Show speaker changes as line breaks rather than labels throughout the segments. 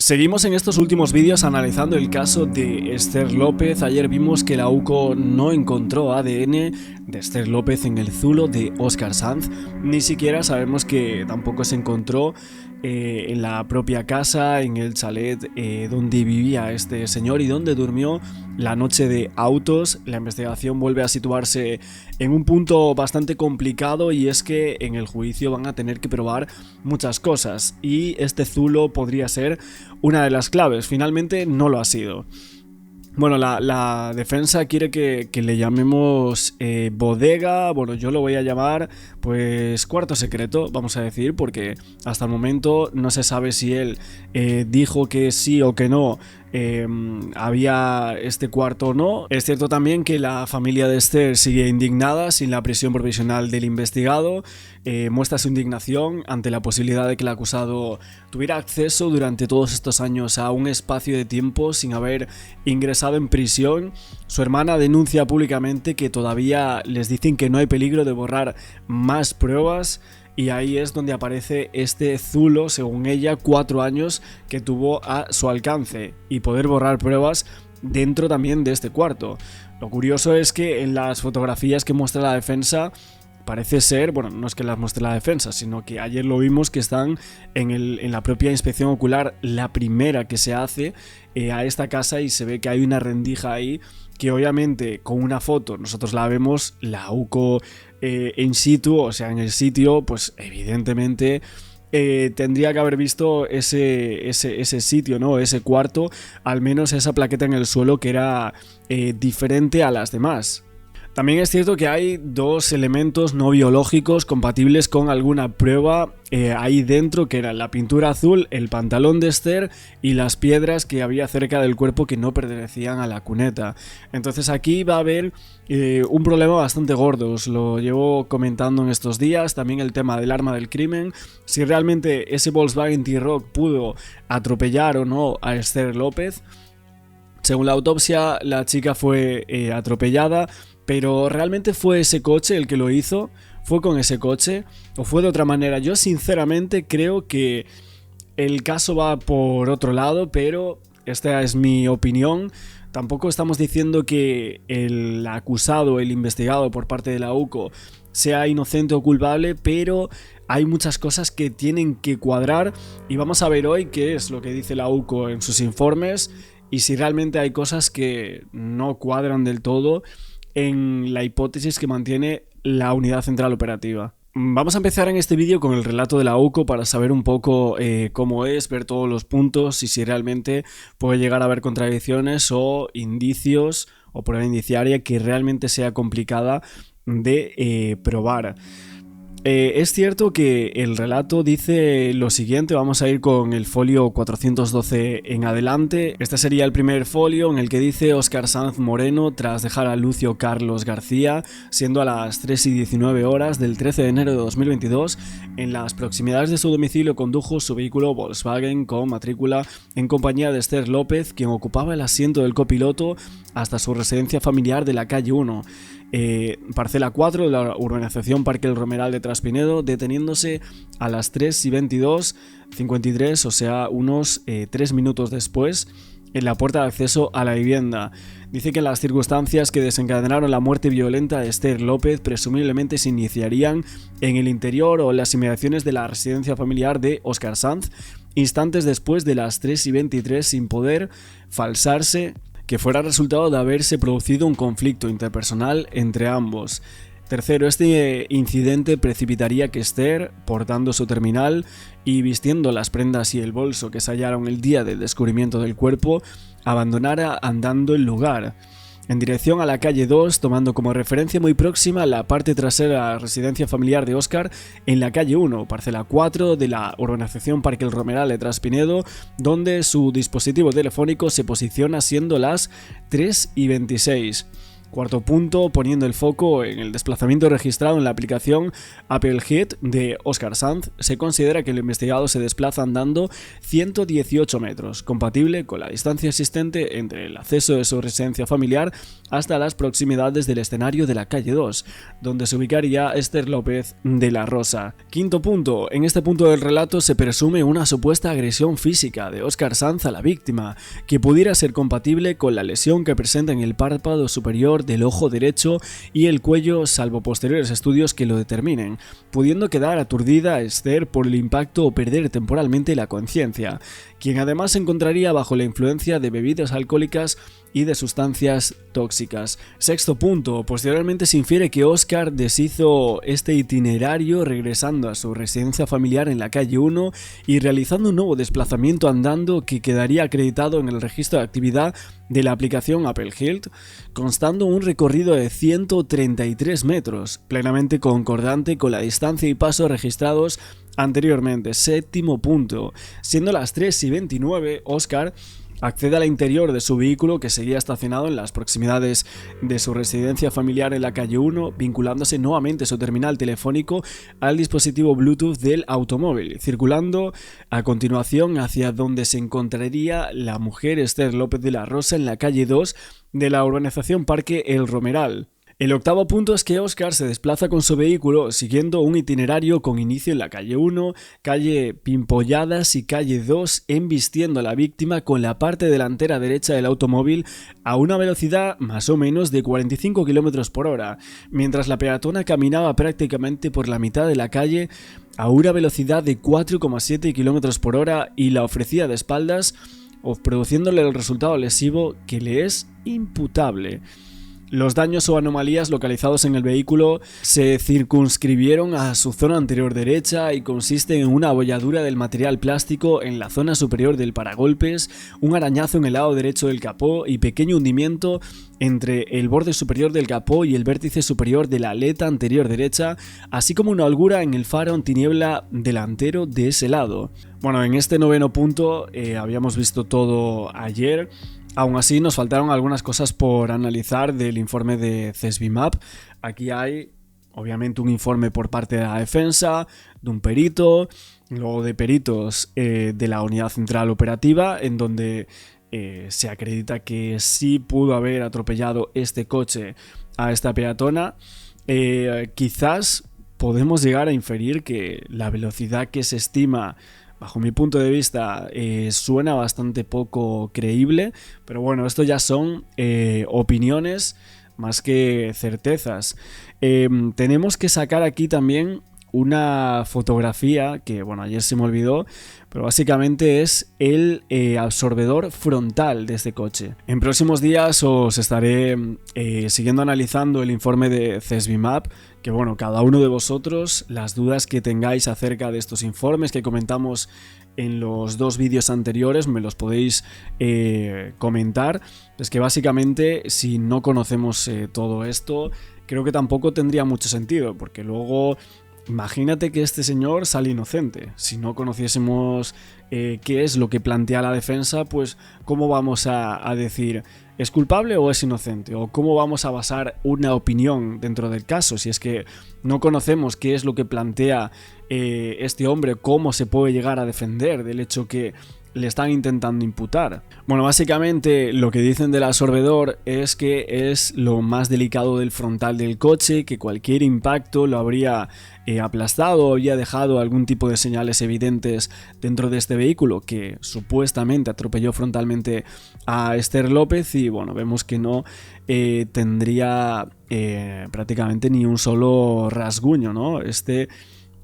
Seguimos en estos últimos vídeos analizando el caso de Esther López. Ayer vimos que la UCO no encontró ADN de Esther López en el zulo de Óscar Sanz. Ni siquiera sabemos que tampoco se encontró en la propia casa, en el chalet donde vivía este señor y donde durmió la noche de autos. La investigación vuelve a situarse en un punto bastante complicado, y es que en el juicio van a tener que probar muchas cosas y este zulo podría ser una de las claves. Finalmente no lo ha sido. Bueno, la defensa quiere que le llamemos bodega. Bueno, yo lo voy a llamar pues cuarto secreto, vamos a decir, porque hasta el momento no se sabe si él dijo que sí o que no había este cuarto o no. Es cierto también que la familia de Esther sigue indignada sin la prisión provisional del investigado. Muestra su indignación ante la posibilidad de que el acusado tuviera acceso durante todos estos años a un espacio de tiempo sin haber ingresado en prisión. Su hermana denuncia públicamente que todavía les dicen que no hay peligro de borrar más pruebas. Y ahí es donde aparece este zulo, según ella, 4 años que tuvo a su alcance y poder borrar pruebas dentro también de este cuarto. Lo curioso es que en las fotografías que muestra la defensa parece ser, bueno, no es que las muestre la defensa, sino que ayer lo vimos que están en la propia inspección ocular, la primera que se hace a esta casa, y se ve que hay una rendija ahí que obviamente con una foto nosotros la vemos, la UCO in situ, o sea, en el sitio, pues evidentemente tendría que haber visto ese sitio, ¿no? Ese cuarto, al menos esa plaqueta en el suelo que era diferente a las demás. También es cierto que hay 2 elementos no biológicos compatibles con alguna prueba ahí dentro, que eran la pintura azul, el pantalón de Esther y las piedras que había cerca del cuerpo que no pertenecían a la cuneta. Entonces aquí va a haber un problema bastante gordo, os lo llevo comentando en estos días. También el tema del arma del crimen, si realmente ese Volkswagen T-Roc pudo atropellar o no a Esther López. Según la autopsia, la chica fue atropellada, pero ¿realmente fue ese coche el que lo hizo? ¿Fue con ese coche? ¿O fue de otra manera? Yo sinceramente creo que el caso va por otro lado, pero esta es mi opinión. Tampoco estamos diciendo que el acusado, el investigado por parte de la UCO, sea inocente o culpable, pero hay muchas cosas que tienen que cuadrar y vamos a ver hoy qué es lo que dice la UCO en sus informes y si realmente hay cosas que no cuadran del todo en la hipótesis que mantiene la Unidad Central Operativa. Vamos a empezar en este vídeo con el relato de la UCO para saber un poco cómo es, ver todos los puntos y si realmente puede llegar a haber contradicciones o indicios o prueba indiciaria que realmente sea complicada de probar. Es cierto que el relato dice lo siguiente. Vamos a ir con el folio 412 en adelante. Este sería el primer folio, en el que dice: Óscar Sanz Moreno, tras dejar a Lucio Carlos García, siendo a las 3:19 horas del 13 de enero de 2022, en las proximidades de su domicilio condujo su vehículo Volkswagen con matrícula en compañía de Esther López, quien ocupaba el asiento del copiloto, hasta su residencia familiar de la calle 1. Parcela 4 de la urbanización Parque El Romeral de Traspinedo, deteniéndose a las 3:22:53, o sea, unos 3 minutos después, en la puerta de acceso a la vivienda. Dice que las circunstancias que desencadenaron la muerte violenta de Esther López presumiblemente se iniciarían en el interior o en las inmediaciones de la residencia familiar de Óscar Sanz, instantes después de las 3:23, sin poder falsarse que fuera resultado de haberse producido un conflicto interpersonal entre ambos. Tercero, este incidente precipitaría que Esther, portando su terminal y vistiendo las prendas y el bolso que se hallaron el día del descubrimiento del cuerpo, abandonara andando el lugar, en dirección a la calle 2, tomando como referencia muy próxima la parte trasera de la residencia familiar de Óscar en la calle 1, parcela 4 de la urbanización Parque El Romeral de Traspinedo, donde su dispositivo telefónico se posiciona siendo las 3:26. Cuarto punto, poniendo el foco en el desplazamiento registrado en la aplicación Apple Health de Oscar Sanz, se considera que el investigado se desplaza andando 118 metros, compatible con la distancia existente entre el acceso de su residencia familiar hasta las proximidades del escenario de la calle 2, donde se ubicaría Esther López de la Rosa. Quinto punto, en este punto del relato se presume una supuesta agresión física de Oscar Sanz a la víctima, que pudiera ser compatible con la lesión que presenta en el párpado superior del ojo derecho y el cuello, salvo posteriores estudios que lo determinen, pudiendo quedar aturdida Esther por el impacto o perder temporalmente la conciencia, quien además se encontraría bajo la influencia de bebidas alcohólicas y de sustancias tóxicas. Sexto punto, posteriormente se infiere que Oscar deshizo este itinerario regresando a su residencia familiar en la calle 1 y realizando un nuevo desplazamiento andando que quedaría acreditado en el registro de actividad de la aplicación Apple Health, constando un recorrido de 133 metros, plenamente concordante con la distancia y paso registrados anteriormente. Séptimo punto, siendo las 3:29, Oscar accede al interior de su vehículo que seguía estacionado en las proximidades de su residencia familiar en la calle 1, vinculándose nuevamente su terminal telefónico al dispositivo Bluetooth del automóvil, circulando a continuación hacia donde se encontraría la mujer Esther López de la Rosa en la calle 2 de la urbanización Parque El Romeral. El octavo punto es que Oscar se desplaza con su vehículo siguiendo un itinerario con inicio en la calle 1, calle Pimpolladas y calle 2, embistiendo a la víctima con la parte delantera derecha del automóvil a una velocidad más o menos de 45 km por hora, mientras la peatona caminaba prácticamente por la mitad de la calle a una velocidad de 4,7 km por hora y la ofrecía de espaldas, produciéndole el resultado lesivo que le es imputable. Los daños o anomalías localizados en el vehículo se circunscribieron a su zona anterior derecha y consisten en una abolladura del material plástico en la zona superior del paragolpes, un arañazo en el lado derecho del capó y pequeño hundimiento entre el borde superior del capó y el vértice superior de la aleta anterior derecha, así como una holgura en el faro antiniebla delantero de ese lado. Bueno, en este noveno punto habíamos visto todo ayer. Aún así nos faltaron algunas cosas por analizar del informe de CESBIMAP. Aquí hay obviamente un informe por parte de la defensa, de un perito, luego de peritos de la unidad central operativa, en donde se acredita que sí pudo haber atropellado este coche a esta peatona. Quizás podemos llegar a inferir que la velocidad que se estima, bajo mi punto de vista, suena bastante poco creíble, pero bueno, esto ya son opiniones más que certezas. Tenemos que sacar aquí también una fotografía que, bueno, ayer se me olvidó, pero básicamente es el absorbedor frontal de este coche. En próximos días os estaré siguiendo analizando el informe de CESBIMAP, que bueno, cada uno de vosotros, las dudas que tengáis acerca de estos informes que comentamos en los dos vídeos anteriores, me los podéis comentar. Es que básicamente, si no conocemos todo esto, creo que tampoco tendría mucho sentido, porque luego imagínate que este señor sale inocente. Si no conociésemos qué es lo que plantea la defensa, pues ¿cómo vamos a decir es culpable o es inocente? ¿O cómo vamos a basar una opinión dentro del caso? Si es que no conocemos qué es lo que plantea este hombre, cómo se puede llegar a defender del hecho que le están intentando imputar. Bueno, básicamente lo que dicen del absorbedor es que es lo más delicado del frontal del coche, que cualquier impacto lo habría aplastado o habría dejado algún tipo de señales evidentes dentro de este vehículo que supuestamente atropelló frontalmente a Esther López, y bueno, vemos que no tendría prácticamente ni un solo rasguño, ¿no? Este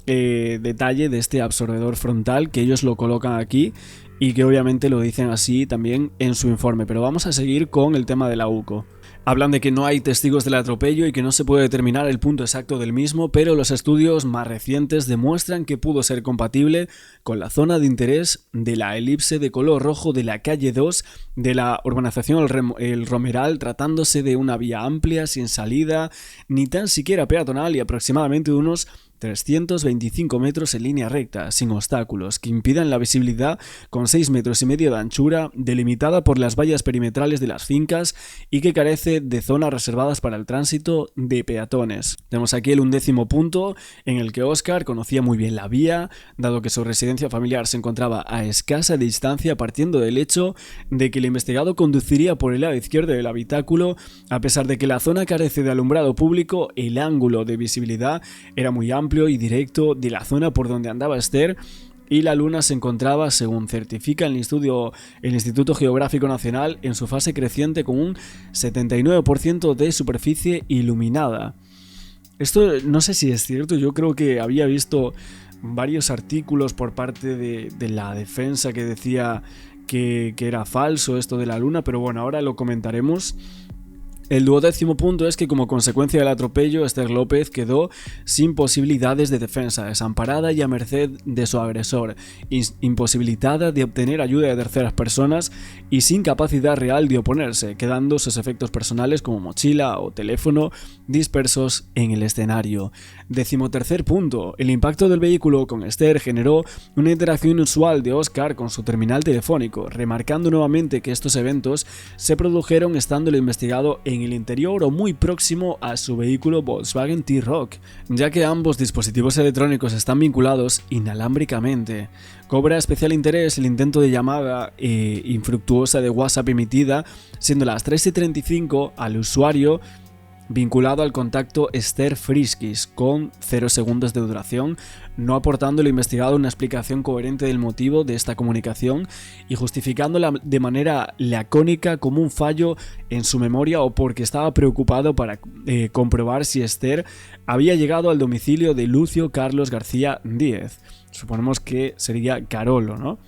detalle de este absorbedor frontal, que ellos lo colocan aquí y que obviamente lo dicen así también en su informe. Pero vamos a seguir con el tema de la UCO. Hablan de que no hay testigos del atropello y que no se puede determinar el punto exacto del mismo, pero los estudios más recientes demuestran que pudo ser compatible con la zona de interés de la elipse de color rojo de la calle 2 de la urbanización El Romeral, tratándose de una vía amplia, sin salida, ni tan siquiera peatonal, y aproximadamente unos 325 metros en línea recta, sin obstáculos, que impidan la visibilidad, con 6,5 metros de anchura, delimitada por las vallas perimetrales de las fincas y que carece de zonas reservadas para el tránsito de peatones. Tenemos aquí el 11º punto, en el que Óscar conocía muy bien la vía, dado que su residencia familiar se encontraba a escasa distancia, partiendo del hecho de que el investigado conduciría por el lado izquierdo del habitáculo. A pesar de que la zona carece de alumbrado público, el ángulo de visibilidad era muy amplio y directo de la zona por donde andaba Esther, y la luna se encontraba, según certifica el Instituto Geográfico Nacional, en su fase creciente con un 79% de superficie iluminada. Esto no sé si es cierto, yo creo que había visto varios artículos por parte de la defensa que decía que era falso esto de la luna, pero bueno, ahora lo comentaremos. El 12º punto es que, como consecuencia del atropello, Esther López quedó sin posibilidades de defensa, desamparada y a merced de su agresor, imposibilitada de obtener ayuda de terceras personas y sin capacidad real de oponerse, quedando sus efectos personales como mochila o teléfono dispersos en el escenario. 13º punto. El impacto del vehículo con Esther generó una interacción inusual de Óscar con su terminal telefónico, remarcando nuevamente que estos eventos se produjeron estando el investigado en el interior o muy próximo a su vehículo Volkswagen T-Roc, ya que ambos dispositivos electrónicos están vinculados inalámbricamente. Cobra especial interés el intento de llamada infructuosa de WhatsApp emitida, siendo las 3:35 al usuario vinculado al contacto Esther Friskis, con 0 segundos de duración, no aportando el investigado una explicación coherente del motivo de esta comunicación y justificándola de manera lacónica como un fallo en su memoria o porque estaba preocupado para comprobar si Esther había llegado al domicilio de Lucio Carlos García Díez. Suponemos que sería Carolo, ¿no?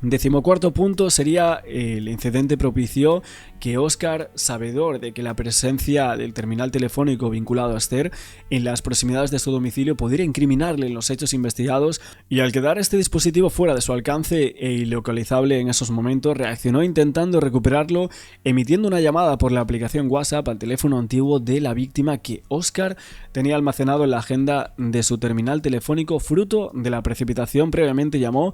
14º punto sería el incidente propició que Óscar, sabedor de que la presencia del terminal telefónico vinculado a Esther en las proximidades de su domicilio podría incriminarle en los hechos investigados, y al quedar este dispositivo fuera de su alcance e ilocalizable en esos momentos, reaccionó intentando recuperarlo, emitiendo una llamada por la aplicación WhatsApp al teléfono antiguo de la víctima que Óscar tenía almacenado en la agenda de su terminal telefónico. Fruto de la precipitación, previamente llamó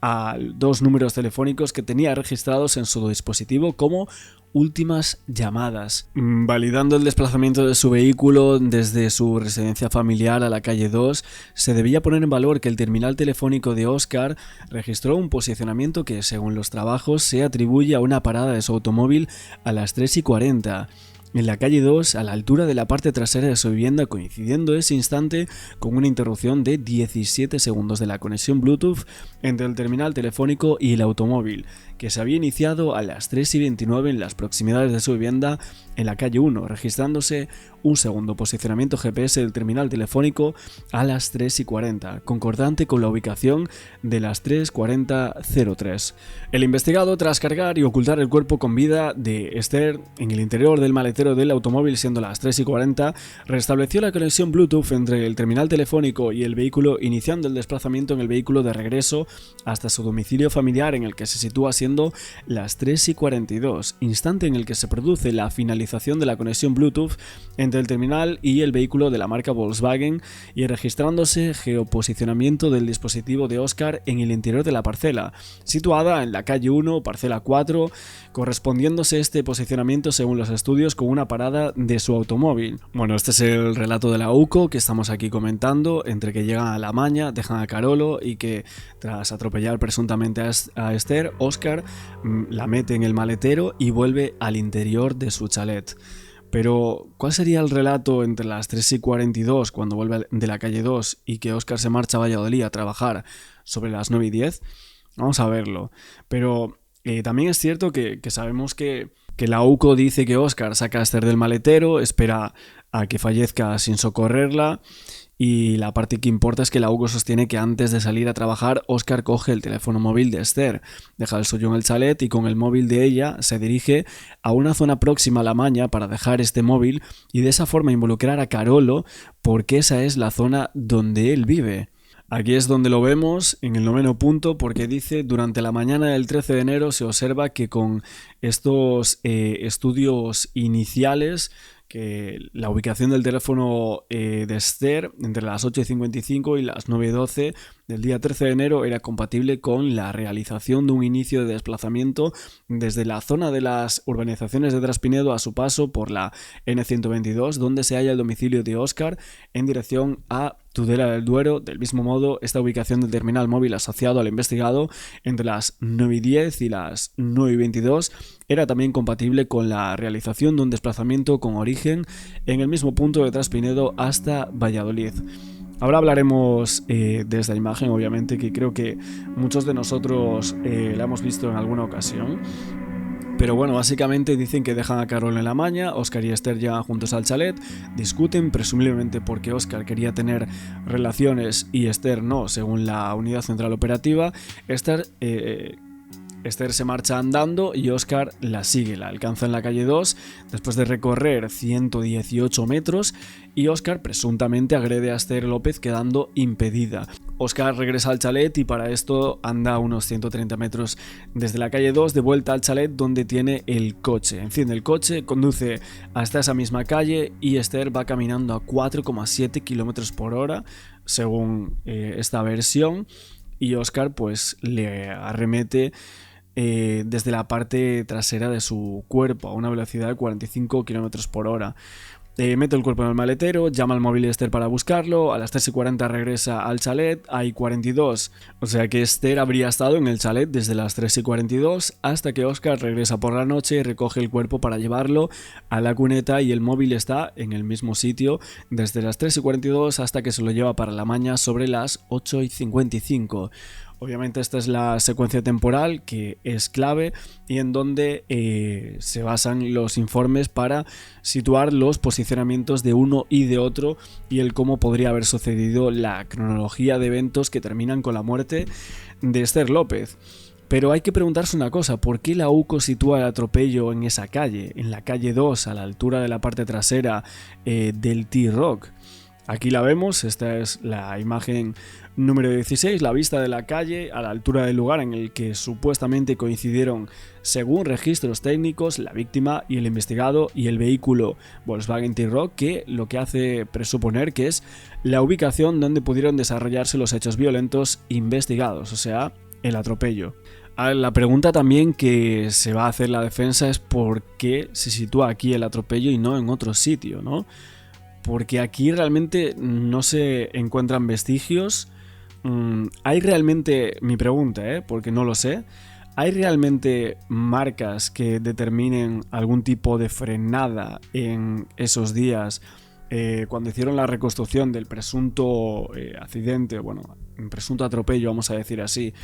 a 2 números telefónicos que tenía registrados en su dispositivo como últimas llamadas, validando el desplazamiento de su vehículo desde su residencia familiar a la calle 2. Se debía poner en valor que el terminal telefónico de Óscar registró un posicionamiento que, según los trabajos, se atribuye a una parada de su automóvil a las 3:40 en la calle 2, a la altura de la parte trasera de su vivienda, coincidiendo ese instante con una interrupción de 17 segundos de la conexión Bluetooth entre el terminal telefónico y el automóvil, que se había iniciado a las 3:29 en las proximidades de su vivienda en la calle 1, registrándose un segundo posicionamiento GPS del terminal telefónico a las 3:40, concordante con la ubicación de las 3:40:03. El investigado, tras cargar y ocultar el cuerpo con vida de Esther en el interior del maletero del automóvil, siendo las 3:40, restableció la conexión Bluetooth entre el terminal telefónico y el vehículo, iniciando el desplazamiento en el vehículo de regreso hasta su domicilio familiar, en el que se sitúa siendo las 3:42, instante en el que se produce la finalización de la conexión Bluetooth entre el terminal y el vehículo de la marca Volkswagen, y registrándose geoposicionamiento del dispositivo de Óscar en el interior de la parcela, situada en la calle 1, parcela 4, correspondiéndose este posicionamiento, según los estudios, con una parada de su automóvil. Bueno, este es el relato de la UCO que estamos aquí comentando, entre que llegan a La Maña, dejan a Carolo y que, tras atropellar presuntamente a Esther, Óscar la mete en el maletero y vuelve al interior de su chalet. Pero, ¿cuál sería el relato entre las 3:42 cuando vuelve de la calle 2 y que Óscar se marcha a Valladolid a trabajar sobre las 9:10? Vamos a verlo. Pero también es cierto que sabemos que la UCO dice que Óscar saca a Esther del maletero, espera a que fallezca sin socorrerla, y la parte que importa es que la UCO sostiene que antes de salir a trabajar, Óscar coge el teléfono móvil de Esther, deja el suyo en el chalet y con el móvil de ella se dirige a una zona próxima a La Maña para dejar este móvil y de esa forma involucrar a Carolo, porque esa es la zona donde él vive. Aquí es donde lo vemos en el 9º punto, porque dice: durante la mañana del 13 de enero se observa que con estos estudios iniciales que la ubicación del teléfono de Esther entre las 8:55 y las 9:12 del día 13 de enero era compatible con la realización de un inicio de desplazamiento desde la zona de las urbanizaciones de Traspinedo a su paso por la N122, donde se halla el domicilio de Óscar, en dirección a Tudela del Duero. Del mismo modo, esta ubicación del terminal móvil asociado al investigado entre las 9:10 y las 9:22 era también compatible con la realización de un desplazamiento con origen en el mismo punto de Traspinedo hasta Valladolid. Ahora hablaremos de esta imagen, obviamente, que creo que muchos de nosotros la hemos visto en alguna ocasión. Pero bueno, básicamente dicen que dejan a Carol en la maña, Óscar y Esther llegan juntos al chalet, discuten, presumiblemente porque Óscar quería tener relaciones y Esther no, según la unidad central operativa. Esther se marcha andando y Óscar la sigue, la alcanza en la calle 2 después de recorrer 118 metros y Óscar presuntamente agrede a Esther López quedando impedida. Óscar regresa al chalet y para esto anda unos 130 metros desde la calle 2 de vuelta al chalet donde tiene el coche. Enciende el coche, conduce hasta esa misma calle y Esther va caminando a 4,7 km por hora según esta versión y Óscar pues le arremete desde la parte trasera de su cuerpo a una velocidad de 45 km por hora. Mete el cuerpo en el maletero, llama al móvil de Esther para buscarlo, a las 3:40 regresa al chalet, hay 42, o sea que Esther habría estado en el chalet desde las 3:42 hasta que Óscar regresa por la noche y recoge el cuerpo para llevarlo a la cuneta y el móvil está en el mismo sitio desde las 3:42 hasta que se lo lleva para la mañana sobre las 8:55. Obviamente esta es la secuencia temporal que es clave y en donde se basan los informes para situar los posicionamientos de uno y de otro y el cómo podría haber sucedido la cronología de eventos que terminan con la muerte de Esther López. Pero hay que preguntarse una cosa, ¿por qué la UCO sitúa el atropello en esa calle, en la calle 2, a la altura de la parte trasera del T-Rock? Aquí la vemos, esta es la imagen número 16, la vista de la calle a la altura del lugar en el que supuestamente coincidieron, según registros técnicos, la víctima y el investigado y el vehículo Volkswagen T-Rock, que lo que hace presuponer que es la ubicación donde pudieron desarrollarse los hechos violentos investigados, o sea, el atropello. La pregunta también que se va a hacer la defensa es por qué se sitúa aquí el atropello y no en otro sitio, ¿no? Porque aquí realmente no se encuentran vestigios. ¿Hay realmente, mi pregunta, porque no lo sé, ¿hay realmente marcas que determinen algún tipo de frenada en esos días cuando hicieron la reconstrucción del presunto accidente, bueno, presunto atropello, vamos a decir así?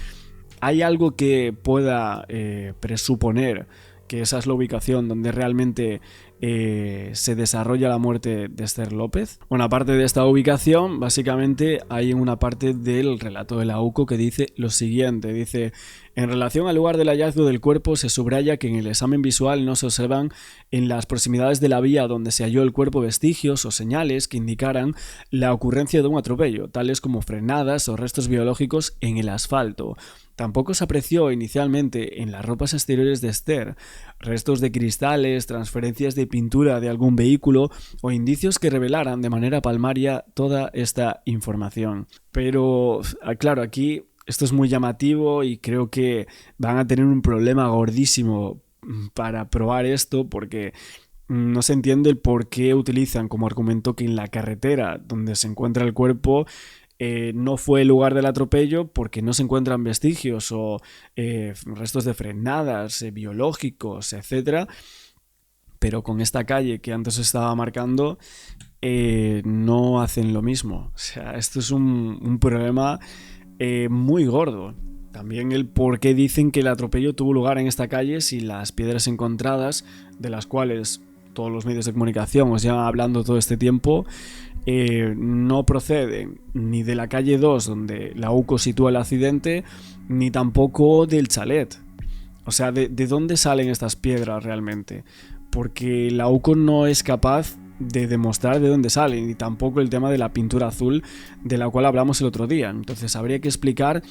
¿Hay algo que pueda presuponer que esa es la ubicación donde realmente se desarrolla la muerte de Esther López? Bueno, aparte de esta ubicación, básicamente hay una parte del relato de la UCO que dice lo siguiente, dice: en relación al lugar del hallazgo del cuerpo se subraya que en el examen visual no se observan en las proximidades de la vía donde se halló el cuerpo vestigios o señales que indicaran la ocurrencia de un atropello, tales como frenadas o restos biológicos en el asfalto. Tampoco se apreció inicialmente en las ropas exteriores de Esther restos de cristales, transferencias de pintura de algún vehículo o indicios que revelaran de manera palmaria toda esta información. Pero, claro, aquí esto es muy llamativo y creo que van a tener un problema gordísimo para probar esto porque no se entiende el por qué utilizan como argumento que en la carretera donde se encuentra el cuerpo no fue el lugar del atropello porque no se encuentran vestigios o restos de frenadas biológicos, etc. Pero con esta calle que antes estaba marcando no hacen lo mismo. O sea, esto es un problema muy gordo. También el por qué dicen que el atropello tuvo lugar en esta calle si las piedras encontradas, de las cuales todos los medios de comunicación os llevan hablando todo este tiempo, no proceden ni de la calle 2 donde la UCO sitúa el accidente, ni tampoco del chalet. O sea, ¿de dónde salen estas piedras realmente? Porque la UCO no es capaz de demostrar de dónde salen, y tampoco el tema de la pintura azul de la cual hablamos el otro día. Entonces habría que explicar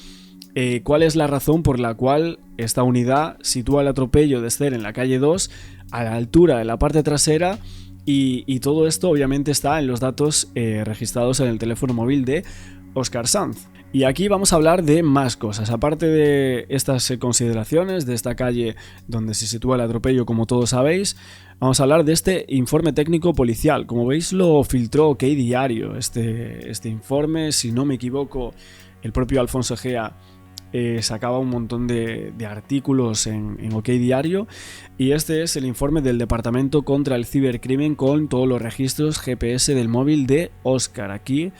cuál es la razón por la cual esta unidad sitúa el atropello de Esther en la calle 2 a la altura de la parte trasera Y todo esto obviamente está en los datos registrados en el teléfono móvil de Óscar Sanz. Y aquí vamos a hablar de más cosas, aparte de estas consideraciones de esta calle donde se sitúa el atropello, como todos sabéis. Vamos a hablar de este informe técnico policial. Como veis, lo filtró OK Diario. Este informe, si no me equivoco, el propio Alfonso Egea sacaba un montón de artículos en OK Diario, y este es el informe del Departamento contra el Cibercrimen con todos los registros GPS del móvil de Óscar. Aquí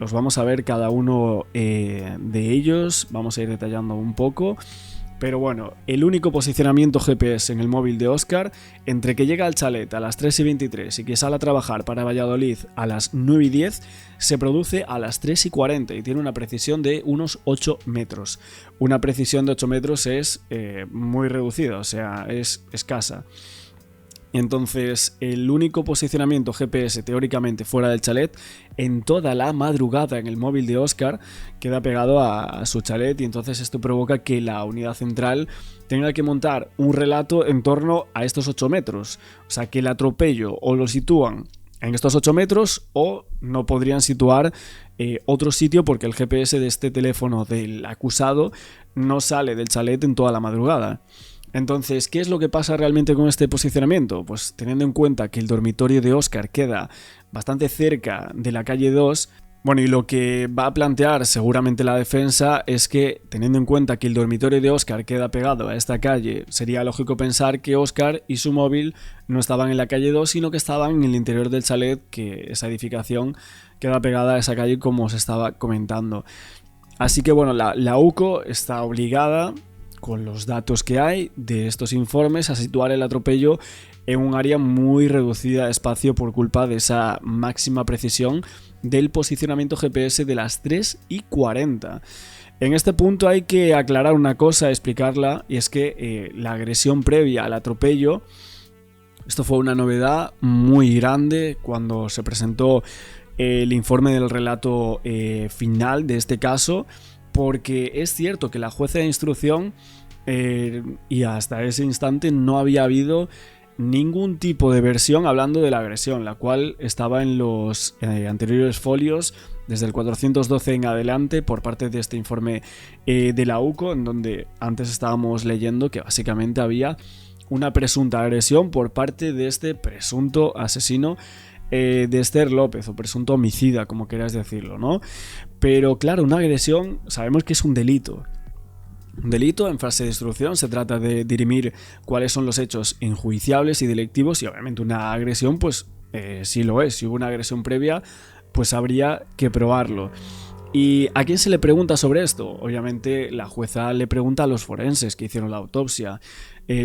los vamos a ver cada uno de ellos, vamos a ir detallando un poco. Pero bueno, el único posicionamiento GPS en el móvil de Óscar, entre que llega al chalet a las 3:23 y que sale a trabajar para Valladolid a las 9:10, se produce a las 3:40 y tiene una precisión de unos 8 metros. Una precisión de 8 metros es muy reducida, o sea, es escasa. Entonces, el único posicionamiento GPS teóricamente fuera del chalet en toda la madrugada en el móvil de Óscar queda pegado a su chalet, y entonces esto provoca que la unidad central tenga que montar un relato en torno a estos 8 metros. O sea, que el atropello o lo sitúan en estos 8 metros o no podrían situar otro sitio, porque el GPS de este teléfono del acusado no sale del chalet en toda la madrugada. Entonces, ¿qué es lo que pasa realmente con este posicionamiento? Pues teniendo en cuenta que el dormitorio de Óscar queda bastante cerca de la calle 2, bueno, y lo que va a plantear seguramente la defensa es que, teniendo en cuenta que el dormitorio de Óscar queda pegado a esta calle, sería lógico pensar que Óscar y su móvil no estaban en la calle 2, sino que estaban en el interior del chalet, que esa edificación queda pegada a esa calle, como os estaba comentando. Así que bueno, la UCO está obligada, con los datos que hay de estos informes, a situar el atropello en un área muy reducida de espacio por culpa de esa máxima precisión del posicionamiento GPS de las 3:40. En este punto hay que aclarar una cosa, explicarla, y es que la agresión previa al atropello, esto fue una novedad muy grande cuando se presentó el informe del relato final de este caso, porque es cierto que la jueza de instrucción y hasta ese instante no había habido ningún tipo de versión hablando de la agresión, la cual estaba en los anteriores folios desde el 412 en adelante por parte de este informe de la UCO, en donde antes estábamos leyendo que básicamente había una presunta agresión por parte de este presunto asesino de Esther López, o presunto homicida, como quieras decirlo, ¿no? Pero claro, una agresión sabemos que es un delito. Un delito en fase de instrucción, se trata de dirimir cuáles son los hechos enjuiciables y delictivos, y obviamente una agresión pues sí lo es. Si hubo una agresión previa, pues habría que probarlo. ¿Y a quién se le pregunta sobre esto? Obviamente la jueza le pregunta a los forenses que hicieron la autopsia.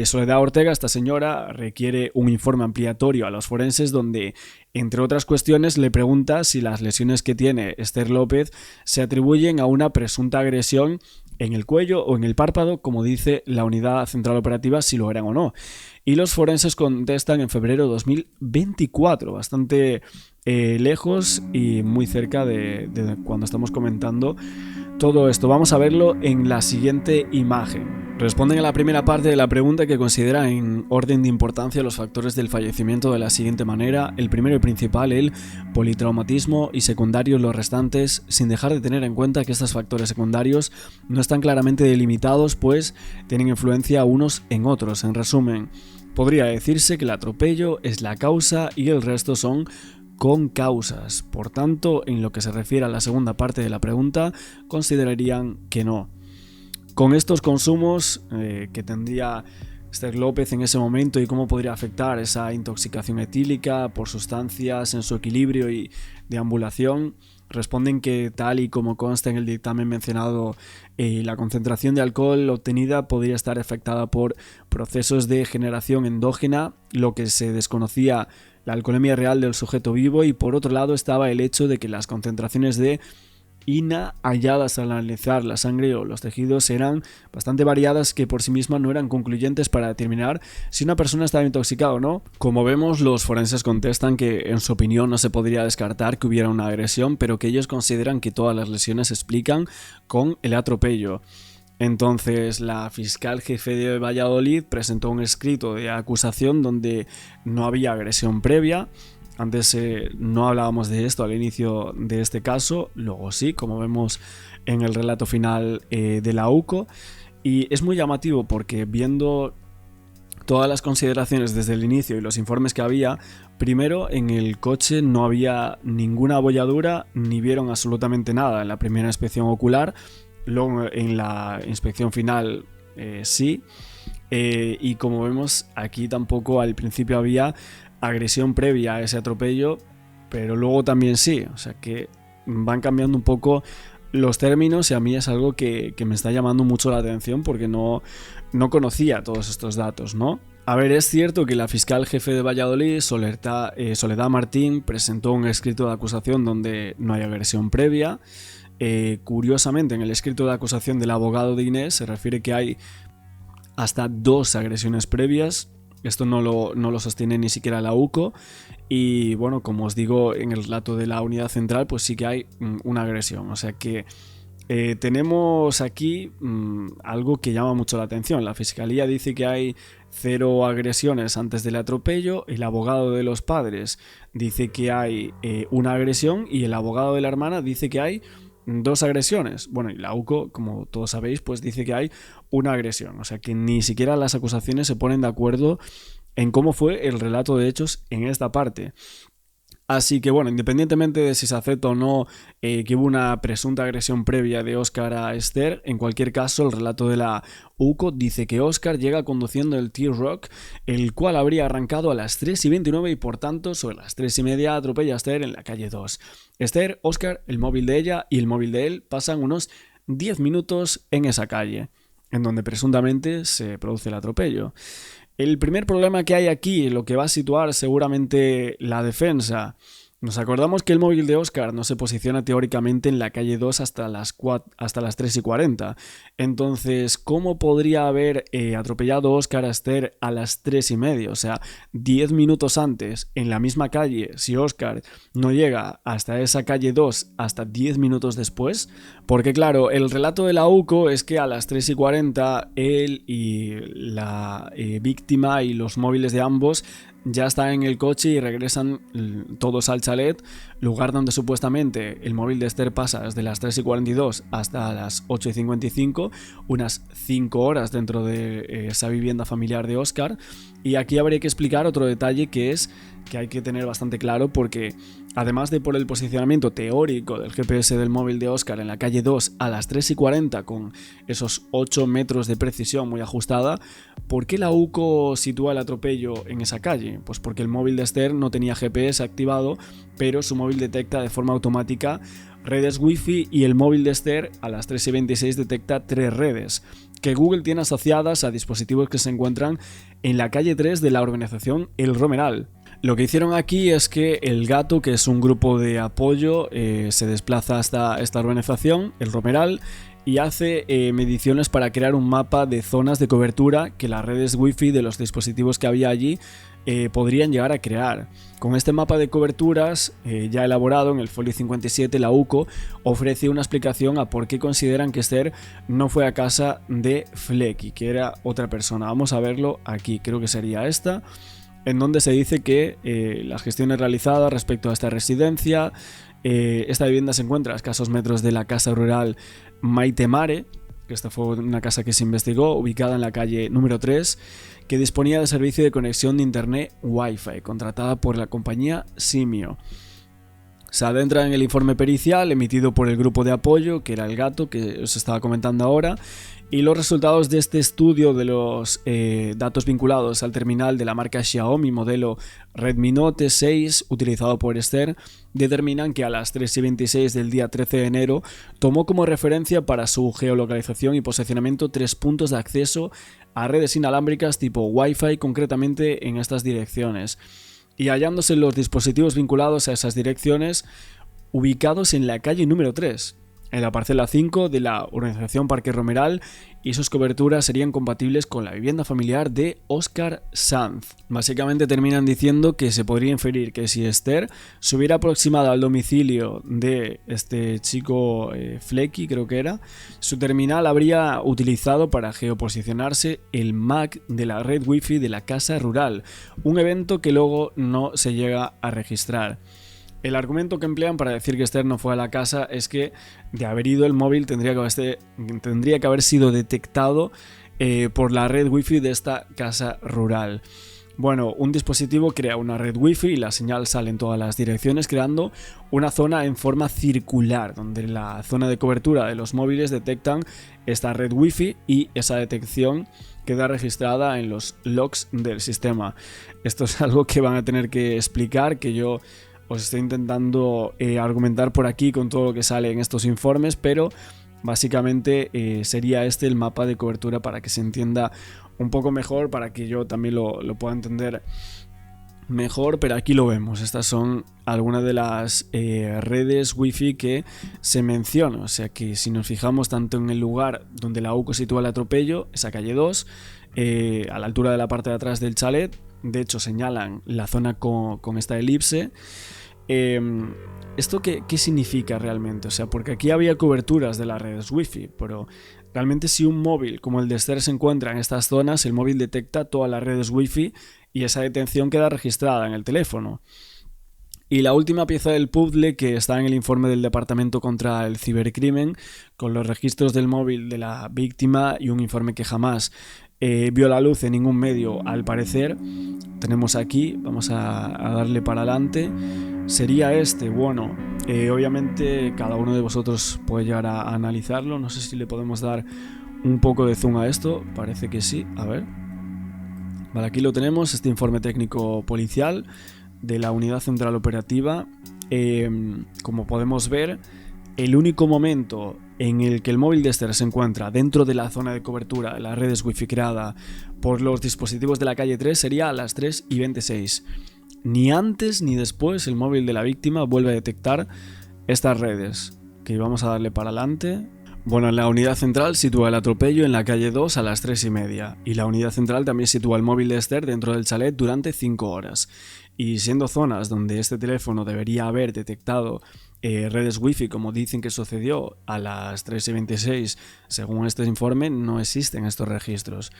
Soledad Ortega, esta señora, requiere un informe ampliatorio a los forenses donde, entre otras cuestiones, le pregunta si las lesiones que tiene Esther López se atribuyen a una presunta agresión en el cuello o en el párpado, como dice la unidad central operativa, si lo eran o no. Y los forenses contestan en febrero de 2024, bastante lejos y muy cerca de cuando estamos comentando todo esto. Vamos a verlo en la siguiente imagen. Responden a la primera parte de la pregunta, que considera en orden de importancia los factores del fallecimiento de la siguiente manera: el primero y principal, el politraumatismo, y secundarios los restantes, sin dejar de tener en cuenta que estos factores secundarios no están claramente delimitados, pues tienen influencia unos en otros. En resumen, podría decirse que el atropello es la causa y el resto son concausas. Por tanto, en lo que se refiere a la segunda parte de la pregunta, considerarían que no. Con estos consumos que tendría Esther López en ese momento y cómo podría afectar esa intoxicación etílica por sustancias en su equilibrio y deambulación, responden que, tal y como consta en el dictamen mencionado, la concentración de alcohol obtenida podría estar afectada por procesos de generación endógena, lo que se desconocía la alcoholemia real del sujeto vivo, y por otro lado estaba el hecho de que las concentraciones de INA halladas al analizar la sangre o los tejidos eran bastante variadas, que por sí mismas no eran concluyentes para determinar si una persona estaba intoxicada o no. Como vemos, los forenses contestan que en su opinión no se podría descartar que hubiera una agresión, pero que ellos consideran que todas las lesiones se explican con el atropello. Entonces la fiscal jefe de Valladolid presentó un escrito de acusación donde no había agresión previa. Antes no hablábamos de esto al inicio de este caso, luego sí, como vemos en el relato final de la UCO. Y es muy llamativo porque viendo todas las consideraciones desde el inicio y los informes que había, primero en el coche no había ninguna abolladura ni vieron absolutamente nada en la primera inspección ocular. Luego en la inspección final sí, y como vemos aquí tampoco al principio había agresión previa a ese atropello, pero luego también sí, o sea que van cambiando un poco los términos y a mí es algo que me está llamando mucho la atención porque no conocía todos estos datos, ¿no? A ver, es cierto que la fiscal jefe de Valladolid, Soledad Martín, presentó un escrito de acusación donde no hay agresión previa. Curiosamente, en el escrito de acusación del abogado de Inés se refiere que hay hasta 2 agresiones previas. Esto no lo sostiene ni siquiera la UCO. Y bueno, como os digo, en el relato de la unidad central, pues sí que hay una agresión. O sea que tenemos aquí algo que llama mucho la atención. La fiscalía dice que hay 0 agresiones antes del atropello. El abogado de los padres dice que hay una agresión. Y el abogado de la hermana dice que hay 2 agresiones. Bueno, y la UCO, como todos sabéis, pues dice que hay una agresión. O sea que ni siquiera las acusaciones se ponen de acuerdo en cómo fue el relato de hechos en esta parte. Así que bueno, independientemente de si se acepta o no que hubo una presunta agresión previa de Óscar a Esther, en cualquier caso el relato de la UCO dice que Óscar llega conduciendo el T-Roc, el cual habría arrancado a las 3:29 y por tanto sobre las 3:30 atropella a Esther en la calle 2. Esther, Óscar, el móvil de ella y el móvil de él pasan unos 10 minutos en esa calle, en donde presuntamente se produce el atropello. El primer problema que hay aquí, lo que va a situar seguramente la defensa, nos acordamos que el móvil de Óscar no se posiciona teóricamente en la calle 2 hasta las 3:40. Entonces, ¿cómo podría haber atropellado Óscar a Esther a las 3:30? O sea, 10 minutos antes, en la misma calle, si Óscar no llega hasta esa calle 2 hasta 10 minutos después. Porque claro, el relato de la UCO es que a las 3:40 él y la víctima y los móviles de ambos ya están en el coche y regresan todos al chalet, lugar donde supuestamente el móvil de Esther pasa desde las 3:42 hasta las 8:55, unas 5 horas dentro de esa vivienda familiar de Óscar. Y aquí habría que explicar otro detalle que es que hay que tener bastante claro, porque además de por el posicionamiento teórico del GPS del móvil de Óscar en la calle 2 a las 3:40 con esos 8 metros de precisión muy ajustada, ¿por qué la UCO sitúa el atropello en esa calle? Pues porque el móvil de Esther no tenía GPS activado, pero su móvil detecta de forma automática redes Wi-Fi y el móvil de Esther a las 3:26 detecta 3 redes que Google tiene asociadas a dispositivos que se encuentran en la calle 3 de la organización El Romeral. Lo que hicieron aquí es que El Gato, que es un grupo de apoyo, se desplaza hasta esta organización, El Romeral, y hace mediciones para crear un mapa de zonas de cobertura que las redes Wi-Fi de los dispositivos que había allí podrían llegar a crear. Con este mapa de coberturas ya elaborado en el folio 57, la UCO ofrece una explicación a por qué consideran que Esther no fue a casa de Flecky, que era otra persona. Vamos a verlo aquí, creo que sería esta, en donde se dice que las gestiones realizadas respecto a esta residencia, esta vivienda se encuentra a escasos metros de la casa rural Maite Mare, que esta fue una casa que se investigó, ubicada en la calle número 3, que disponía de servicio de conexión de internet Wi-Fi, contratada por la compañía Simio. Se adentra en el informe pericial emitido por el grupo de apoyo, que era El Gato, que os estaba comentando ahora, y los resultados de este estudio de los datos vinculados al terminal de la marca Xiaomi modelo Redmi Note 6 utilizado por Esther determinan que a las 3:26 del día 13 de enero tomó como referencia para su geolocalización y posicionamiento 3 puntos de acceso a redes inalámbricas tipo Wi-Fi, concretamente en estas direcciones, y hallándose los dispositivos vinculados a esas direcciones ubicados en la calle número 3. en la parcela 5 de la urbanización Parque Romeral y sus coberturas serían compatibles con la vivienda familiar de Óscar Sanz. Básicamente terminan diciendo que se podría inferir que si Esther se hubiera aproximado al domicilio de este chico Flecky, creo que era, su terminal habría utilizado para geoposicionarse el MAC de la red wifi de la casa rural, un evento que luego no se llega a registrar. El argumento que emplean para decir que Esther no fue a la casa es que de haber ido el móvil tendría que haber sido detectado por la red wifi de esta casa rural. Bueno, un dispositivo crea una red wifi y la señal sale en todas las direcciones creando una zona en forma circular donde la zona de cobertura de los móviles detectan esta red wifi y esa detección queda registrada en los logs del sistema. Esto es algo que van a tener que explicar, que yo os estoy intentando argumentar por aquí con todo lo que sale en estos informes, pero básicamente sería este el mapa de cobertura para que se entienda un poco mejor, para que yo también lo pueda entender mejor, pero aquí lo vemos. Estas son algunas de las redes wifi que se mencionan, o sea que si nos fijamos tanto en el lugar donde la UCO sitúa el atropello, esa calle 2, a la altura de la parte de atrás del chalet, de hecho señalan la zona con esta elipse. ¿Esto qué significa realmente? O sea, porque aquí había coberturas de las redes wifi, pero realmente si un móvil como el de Esther se encuentra en estas zonas, el móvil detecta todas las redes wifi y esa detención queda registrada en el teléfono. Y la última pieza del puzzle que está en el informe del Departamento contra el Cibercrimen, con los registros del móvil de la víctima y un informe que jamás vio la luz en ningún medio al parecer. Tenemos aquí, vamos a darle para adelante, sería este. Bueno, obviamente cada uno de vosotros puede llegar a analizarlo, no sé si le podemos dar un poco de zoom a esto, parece que sí, a ver. Vale, aquí lo tenemos, este informe técnico policial de la Unidad Central Operativa. Como podemos ver, el único momento en el que el móvil de Esther se encuentra dentro de la zona de cobertura de las redes wifi creada por los dispositivos de la calle 3 sería a las 3:26. Ni antes ni después el móvil de la víctima vuelve a detectar estas redes. Que vamos a darle para adelante. Bueno, la unidad central sitúa el atropello en la calle 2 a las 3:30 y la unidad central también sitúa el móvil de Esther dentro del chalet durante 5 horas. Y siendo zonas donde este teléfono debería haber detectado redes wifi, como dicen que sucedió a las 3:26, según este informe, no existen estos registros.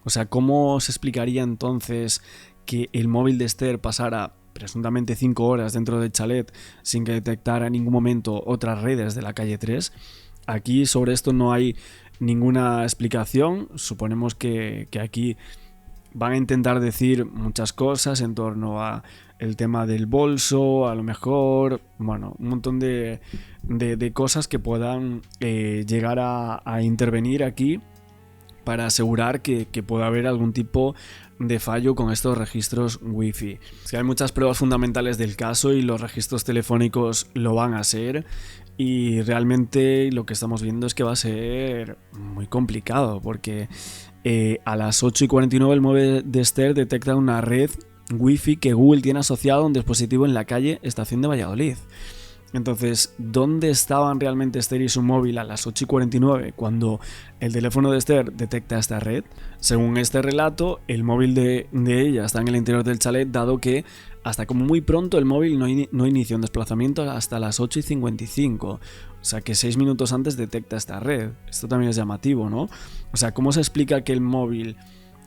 O sea, ¿cómo se explicaría entonces que el móvil de Esther pasara presuntamente 5 horas dentro del chalet sin que detectara en ningún momento otras redes de la calle 3? Aquí sobre esto no hay ninguna explicación. Suponemos que aquí van a intentar decir muchas cosas en torno a el tema del bolso, a lo mejor, bueno, un montón de cosas que puedan llegar a intervenir aquí para asegurar que pueda haber algún tipo de fallo con estos registros wifi. Es que hay muchas pruebas fundamentales del caso y los registros telefónicos lo van a ser, y realmente lo que estamos viendo es que va a ser muy complicado porque a las 8:49 el móvil de Esther detecta una red wifi que Google tiene asociado a un dispositivo en la calle Estación de Valladolid. Entonces, ¿dónde estaban realmente Esther y su móvil a las 8:49 cuando el teléfono de Esther detecta esta red? Según este relato, el móvil de ella está en el interior del chalet, dado que hasta como muy pronto el móvil no inicia un desplazamiento hasta las 8:55. O sea que 6 minutos antes detecta esta red. Esto también es llamativo, ¿no? O sea, ¿cómo se explica que el móvil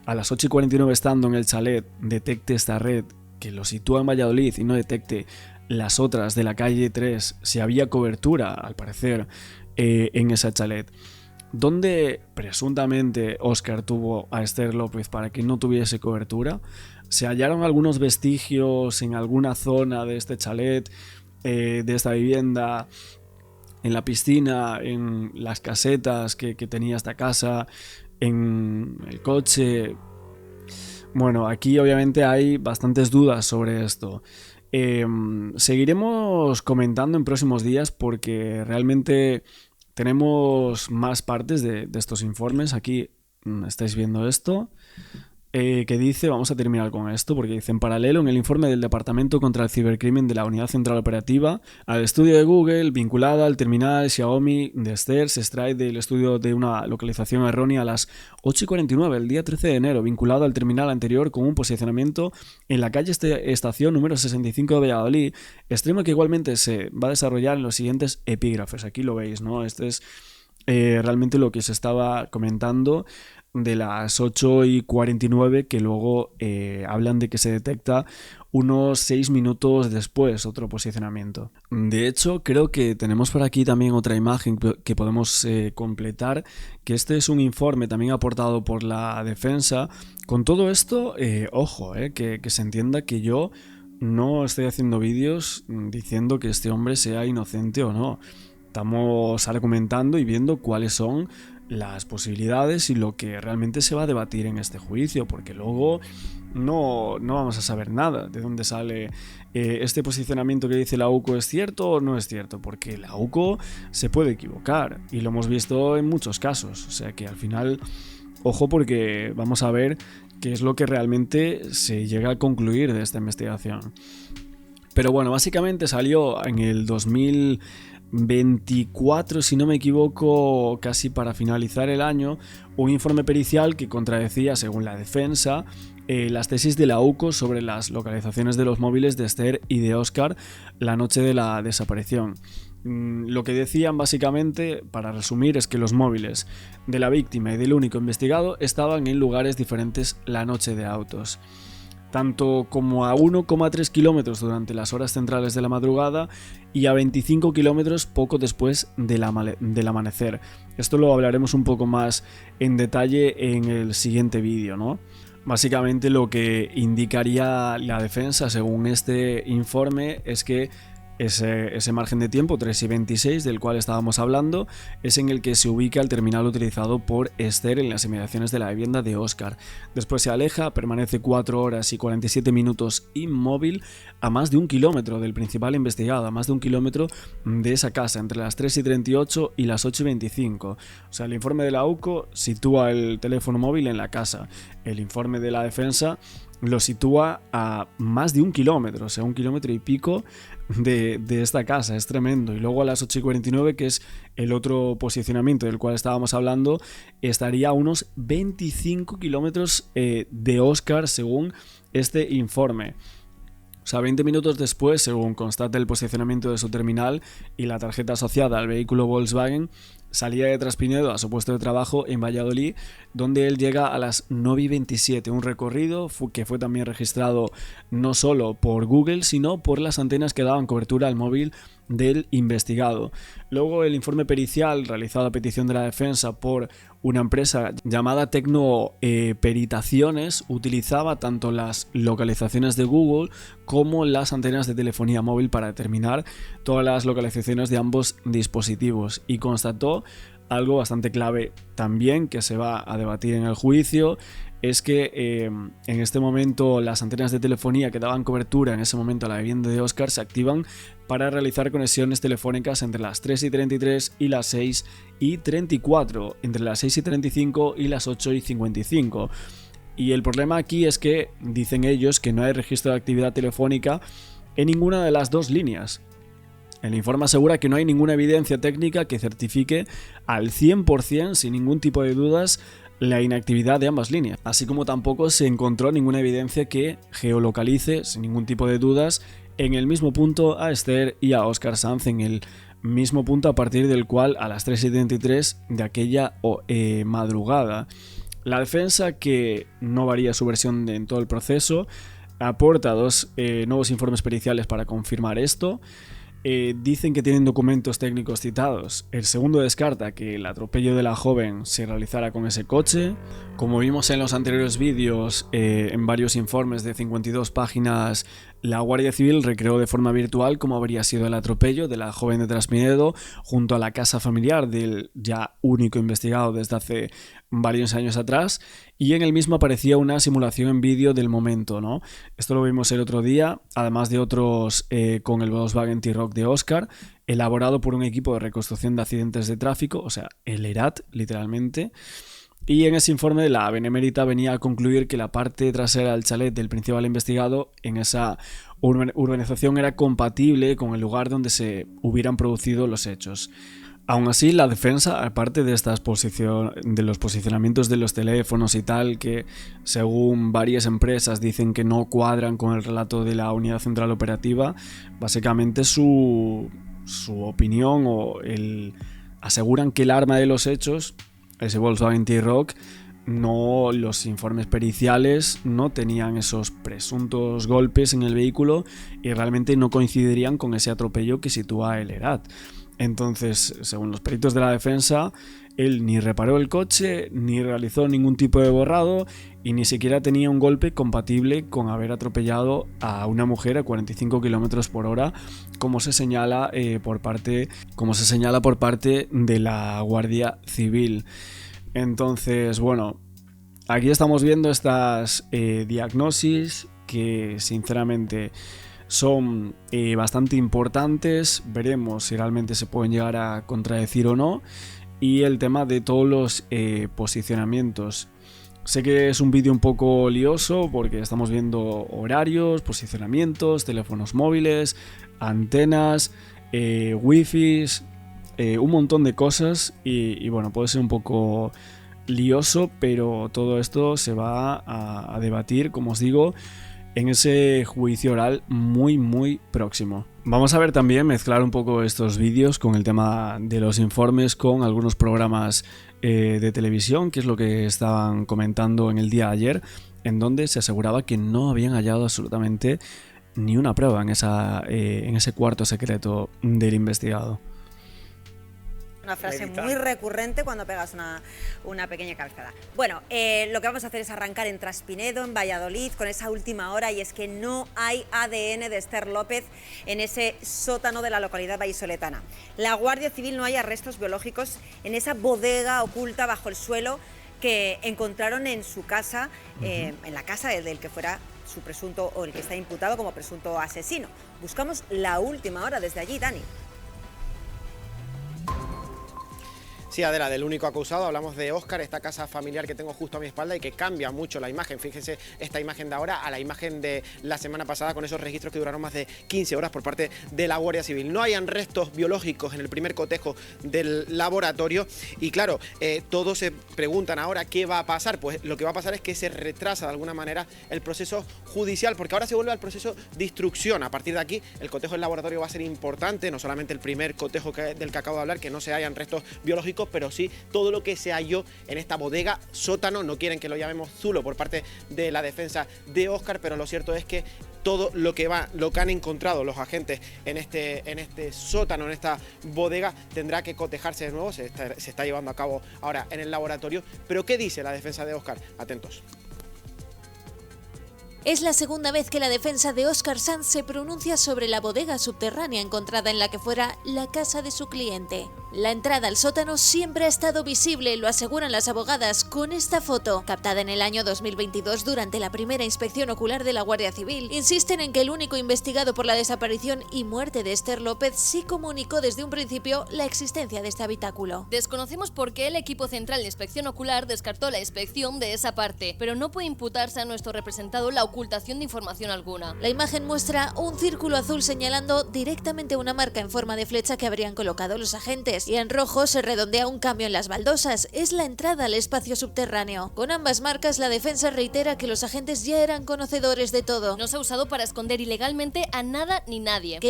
a las 8:49 estando en el chalet detecte esta red que lo sitúa en Valladolid y no detecte las otras de la calle 3 si había cobertura, al parecer, en esa chalet? ¿Dónde presuntamente Óscar tuvo a Esther López para que no tuviese cobertura? ¿Se hallaron algunos vestigios en alguna zona de este chalet, de esta vivienda, en la piscina, en las casetas que tenía esta casa, en el coche? Bueno, aquí obviamente hay bastantes dudas sobre esto. Seguiremos comentando en próximos días porque realmente tenemos más partes de estos informes. Aquí estáis viendo esto. que dice, vamos a terminar con esto, porque dice, en paralelo, en el informe del Departamento contra el Cibercrimen de la Unidad Central Operativa, al estudio de Google vinculada al terminal Xiaomi de Esther, se extrae del estudio de una localización errónea a las 8:49, el día 13 de enero, vinculado al terminal anterior con un posicionamiento en la calle Estación número 65 de Valladolid, extremo que igualmente se va a desarrollar en los siguientes epígrafes. Aquí lo veis, ¿no? Este es realmente lo que se estaba comentando de las 8:49, que luego hablan de que se detecta unos 6 minutos después otro posicionamiento. De hecho, creo que tenemos por aquí también otra imagen que podemos completar, que este es un informe también aportado por la defensa. Con todo esto, ojo, que se entienda que yo no estoy haciendo vídeos diciendo que este hombre sea inocente o no. Estamos argumentando y viendo cuáles son las posibilidades y lo que realmente se va a debatir en este juicio, porque luego no vamos a saber nada de dónde sale este posicionamiento que dice la UCO, ¿es cierto o no es cierto? Porque la UCO se puede equivocar y lo hemos visto en muchos casos, o sea que al final, ojo, porque vamos a ver qué es lo que realmente se llega a concluir de esta investigación. Pero bueno, básicamente salió en el 2024, si no me equivoco, casi para finalizar el año, un informe pericial que contradecía, según la defensa, las tesis de la UCO sobre las localizaciones de los móviles de Esther y de Óscar la noche de la desaparición. Lo que decían básicamente, para resumir, es que los móviles de la víctima y del único investigado estaban en lugares diferentes la noche de autos, tanto como a 1,3 kilómetros durante las horas centrales de la madrugada y a 25 kilómetros poco después del amanecer. Esto lo hablaremos un poco más en detalle en el siguiente vídeo, ¿no? Básicamente lo que indicaría la defensa, según este informe, es que ese margen de tiempo, 3:26, del cual estábamos hablando, es en el que se ubica el terminal utilizado por Esther en las inmediaciones de la vivienda de Óscar. Después se aleja, permanece 4 horas y 47 minutos inmóvil a más de 1 kilómetro del principal investigado, a más de 1 kilómetro de esa casa, entre las 3:38 y las 8:25. O sea, el informe de la UCO sitúa el teléfono móvil en la casa. El informe de la defensa lo sitúa a más de 1 kilómetro, o sea, 1 kilómetro y pico de esta casa. Es tremendo. Y luego a las 8:49, que es el otro posicionamiento del cual estábamos hablando, estaría a unos 25 kilómetros de Óscar, según este informe. O sea, 20 minutos después, según constata el posicionamiento de su terminal y la tarjeta asociada al vehículo Volkswagen, salía de Traspinedo a su puesto de trabajo en Valladolid, donde él llega a las 9:27, un recorrido que fue también registrado no solo por Google, sino por las antenas que daban cobertura al móvil del investigado. Luego, el informe pericial, realizado a petición de la defensa por una empresa llamada Tecno Peritaciones, utilizaba tanto las localizaciones de Google como las antenas de telefonía móvil para determinar todas las localizaciones de ambos dispositivos, y constató algo bastante clave también, que se va a debatir en el juicio, es que en este momento las antenas de telefonía que daban cobertura en ese momento a la vivienda de Óscar se activan para realizar conexiones telefónicas entre las 3:33 y las 6:34, entre las 6:35 y las 8:55. Y el problema aquí es que dicen ellos que no hay registro de actividad telefónica en ninguna de las dos líneas. El informe asegura que no hay ninguna evidencia técnica que certifique al 100%, sin ningún tipo de dudas, la inactividad de ambas líneas, así como tampoco se encontró ninguna evidencia que geolocalice, sin ningún tipo de dudas, en el mismo punto a Esther y a Óscar Sanz, en el mismo punto a partir del cual a las 3:73 de aquella madrugada. La defensa, que no varía su versión en todo el proceso, aporta dos nuevos informes periciales para confirmar esto. Dicen que tienen documentos técnicos citados. El segundo descarta que el atropello de la joven se realizara con ese coche. Como vimos en los anteriores vídeos, en varios informes de 52 páginas, la Guardia Civil recreó de forma virtual cómo habría sido el atropello de la joven de Traspinedo junto a la casa familiar del ya único investigado desde hace varios años atrás, y en el mismo aparecía una simulación en vídeo del momento, ¿no? Esto lo vimos el otro día, además de otros con el Volkswagen T-Roc de Óscar, elaborado por un equipo de reconstrucción de accidentes de tráfico, o sea, el ERAT, literalmente. Y en ese informe la Benemérita venía a concluir que la parte trasera del chalet del principal investigado en esa urbanización era compatible con el lugar donde se hubieran producido los hechos. Aún así, la defensa, aparte de de los posicionamientos de los teléfonos y tal, que según varias empresas dicen que no cuadran con el relato de la unidad central operativa, básicamente su opinión aseguran que el arma de los hechos, ese Volkswagen T-Roc, los informes periciales no tenían esos presuntos golpes en el vehículo y realmente no coincidirían con ese atropello que sitúa el Herat. Entonces, según los peritos de la defensa, él ni reparó el coche, ni realizó ningún tipo de borrado y ni siquiera tenía un golpe compatible con haber atropellado a una mujer a 45 km por hora, como se señala por parte de la Guardia Civil. Entonces, bueno, aquí estamos viendo estas diagnosis que sinceramente son bastante importantes. Veremos si realmente se pueden llegar a contradecir o no. Y el tema de todos los posicionamientos. Sé que es un vídeo un poco lioso porque estamos viendo horarios, posicionamientos, teléfonos móviles, antenas, wifi, un montón de cosas y bueno, puede ser un poco lioso, pero todo esto se va a debatir, como os digo, en ese juicio oral muy próximo. Vamos a ver también, mezclar un poco estos vídeos con el tema de los informes con algunos programas de televisión, que es lo que estaban comentando en el día de ayer, en donde se aseguraba que no habían hallado absolutamente ni una prueba en ese cuarto secreto del investigado.
Una frase muy recurrente cuando pegas una pequeña cabezada. Bueno, lo que vamos a hacer es arrancar en Traspinedo, en Valladolid, con esa última hora, y es que no hay ADN de Esther López en ese sótano de la localidad vallisoletana. La Guardia Civil no halla restos biológicos en esa bodega oculta bajo el suelo que encontraron en su casa, en la casa del que fuera su presunto, o el que está imputado como presunto asesino. Buscamos la última hora desde allí, Dani.
Sí, Adela, del único acusado hablamos de Óscar, esta casa familiar que tengo justo a mi espalda y que cambia mucho la imagen. Fíjense esta imagen de ahora a la imagen de la semana pasada con esos registros que duraron más de 15 horas por parte de la Guardia Civil. No hayan restos biológicos en el primer cotejo del laboratorio y claro, todos se preguntan ahora qué va a pasar. Pues lo que va a pasar es que se retrasa de alguna manera el proceso judicial, porque ahora se vuelve al proceso de instrucción. A partir de aquí el cotejo del laboratorio va a ser importante, no solamente el primer cotejo del que acabo de hablar, que no se hayan restos biológicos, pero sí todo lo que se halló en esta bodega sótano. No quieren que lo llamemos zulo por parte de la defensa de Óscar, pero lo cierto es que todo lo que han encontrado los agentes en este sótano, en esta bodega, tendrá que cotejarse de nuevo. Se está llevando a cabo ahora en el laboratorio. Pero ¿qué dice la defensa de Óscar? Atentos.
Es la segunda vez que la defensa de Óscar Sanz se pronuncia sobre la bodega subterránea encontrada en la que fuera la casa de su cliente. La entrada al sótano siempre ha estado visible, lo aseguran las abogadas con esta foto, captada en el año 2022 durante la primera inspección ocular de la Guardia Civil. Insisten en que el único investigado por la desaparición y muerte de Esther López sí comunicó desde un principio la existencia de este habitáculo.
Desconocemos por qué el equipo central de inspección ocular descartó la inspección de esa parte, pero no puede imputarse a nuestro representado la ocultación de información alguna.
La imagen muestra un círculo azul señalando directamente una marca en forma de flecha que habrían colocado los agentes, y en rojo se redondea un cambio en las baldosas. Es la entrada al espacio subterráneo. Con ambas marcas, la defensa reitera que los agentes ya eran conocedores de todo.
No se ha usado para esconder ilegalmente a nada ni nadie.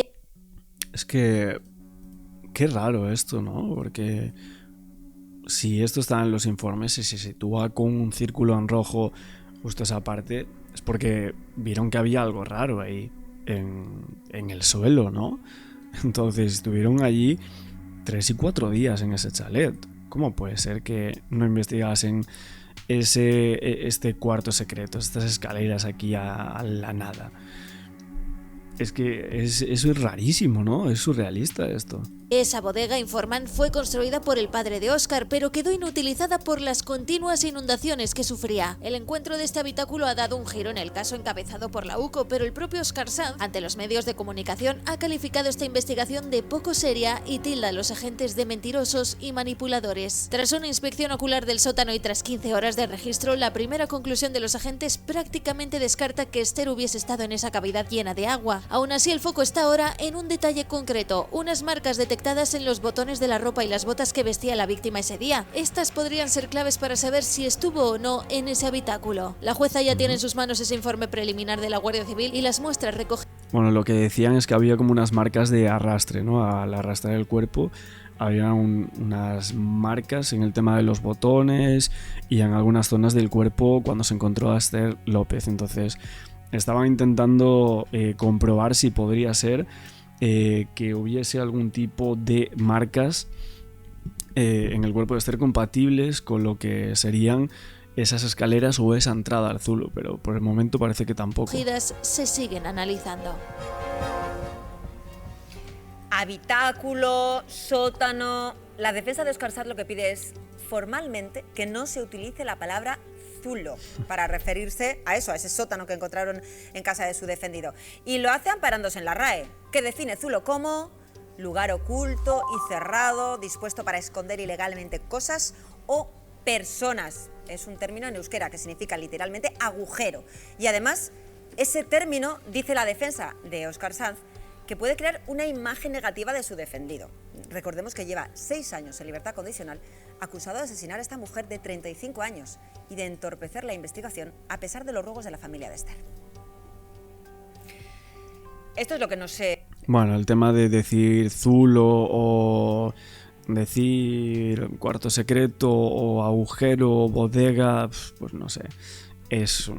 Es que... qué raro esto, ¿no? Porque si esto está en los informes y se sitúa con un círculo en rojo justo esa parte, es porque vieron que había algo raro ahí en el suelo, ¿no? Entonces estuvieron allí 3 y 4 días en ese chalet. ¿Cómo puede ser que no investigasen este cuarto secreto, estas escaleras aquí a la nada? Es que eso es rarísimo, ¿no? Es surrealista esto.
Esa bodega, informan, fue construida por el padre de Óscar, pero quedó inutilizada por las continuas inundaciones que sufría. El encuentro de este habitáculo ha dado un giro en el caso encabezado por la UCO, pero el propio Óscar Sanz, ante los medios de comunicación, ha calificado esta investigación de poco seria y tilda a los agentes de mentirosos y manipuladores. Tras una inspección ocular del sótano y tras 15 horas de registro, la primera conclusión de los agentes prácticamente descarta que Esther hubiese estado en esa cavidad llena de agua. Aún así, el foco está ahora en un detalle concreto, unas marcas detectadas en los botones de la ropa y las botas que vestía la víctima ese día. Estas podrían ser claves para saber si estuvo o no en ese habitáculo. La jueza ya tiene en sus manos ese informe preliminar de la Guardia Civil y las muestras recogidas.
Bueno, lo que decían es que había como unas marcas de arrastre, ¿no? Al arrastrar el cuerpo había unas marcas en el tema de los botones y en algunas zonas del cuerpo cuando se encontró a Esther López. Entonces estaban intentando comprobar si podría ser que hubiese algún tipo de marcas en el cuerpo de Esther compatibles con lo que serían esas escaleras o esa entrada al Zulo, pero por el momento parece que tampoco.
Se siguen analizando.
Habitáculo, sótano. La defensa de Óscar Sanz lo que pide es formalmente que no se utilice la palabra Zulo para referirse a eso, a ese sótano que encontraron en casa de su defendido. Y lo hace amparándose en la RAE, que define Zulo como lugar oculto y cerrado, dispuesto para esconder ilegalmente cosas o personas. Es un término en euskera que significa literalmente agujero. Y además, ese término, dice la defensa de Óscar Sanz, que puede crear una imagen negativa de su defendido. Recordemos que lleva 6 años en libertad condicional, acusado de asesinar a esta mujer de 35 años y de entorpecer la investigación a pesar de los ruegos de la familia de Esther. Esto es lo que no sé.
Bueno, el tema de decir Zulo o decir cuarto secreto o agujero, bodega, pues no sé, es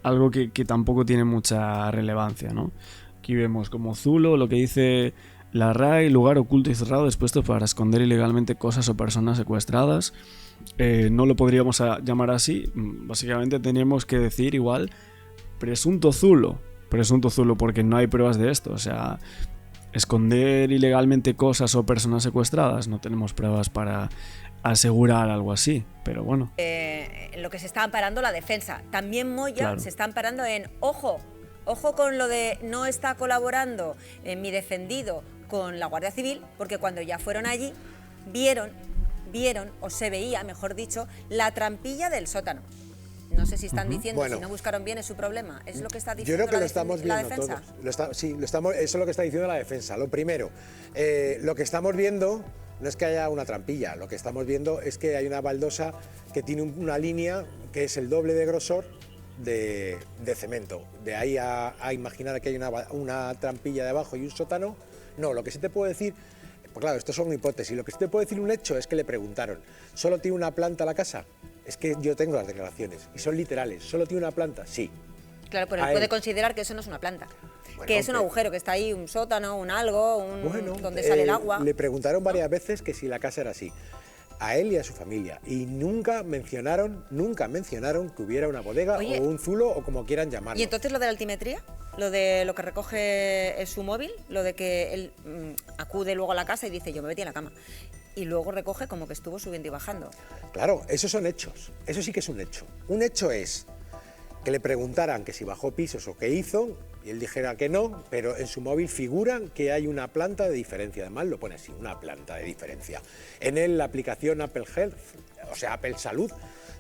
algo que tampoco tiene mucha relevancia, ¿no? Aquí vemos como Zulo, lo que dice la RAE, lugar oculto y cerrado dispuesto para esconder ilegalmente cosas o personas secuestradas. No lo podríamos llamar así, básicamente teníamos que decir igual presunto Zulo, porque no hay pruebas de esto, o sea, esconder ilegalmente cosas o personas secuestradas, no tenemos pruebas para asegurar algo así, pero bueno.
Lo que se está amparando la defensa, también Moya, claro, se está amparando en, ojo con lo de no está colaborando mi defendido con la Guardia Civil, porque cuando ya fueron allí, vieron, o se veía, mejor dicho, la trampilla del sótano. No sé si están diciendo, si no buscaron bien es su problema. ¿Es lo que está diciendo
Yo creo que lo estamos viendo
defensa?
Todos. Eso es lo que está diciendo la defensa. Lo primero, lo que estamos viendo no es que haya una trampilla, lo que estamos viendo es que hay una baldosa que tiene una línea que es el doble de grosor de cemento. De ahí a imaginar que hay una trampilla debajo y un sótano, no. Lo que sí te puedo decir, pues claro, esto son hipótesis, lo que sí te puedo decir un hecho es que le preguntaron, ¿solo tiene una planta la casa? Es que yo tengo las declaraciones y son literales, ¿solo tiene una planta? Sí.
Claro, pero él puede considerar que eso no es una planta, bueno, que es un agujero, que está ahí un sótano, un algo, donde sale el agua.
Le preguntaron varias veces que si la casa era así, a él y a su familia, y nunca mencionaron que hubiera una bodega o un zulo o como quieran llamarlo.
¿Y entonces lo de la altimetría? Lo de lo que recoge es su móvil, lo de que él acude luego a la casa y dice yo me metí en la cama y luego recoge como que estuvo subiendo y bajando.
Claro, esos son hechos, eso sí que es un hecho. Un hecho es que le preguntaran que si bajó pisos o qué hizo y él dijera que no, pero en su móvil figura que hay una planta de diferencia, además lo pone así, una planta de diferencia. En la aplicación Apple Health, o sea, Apple Salud,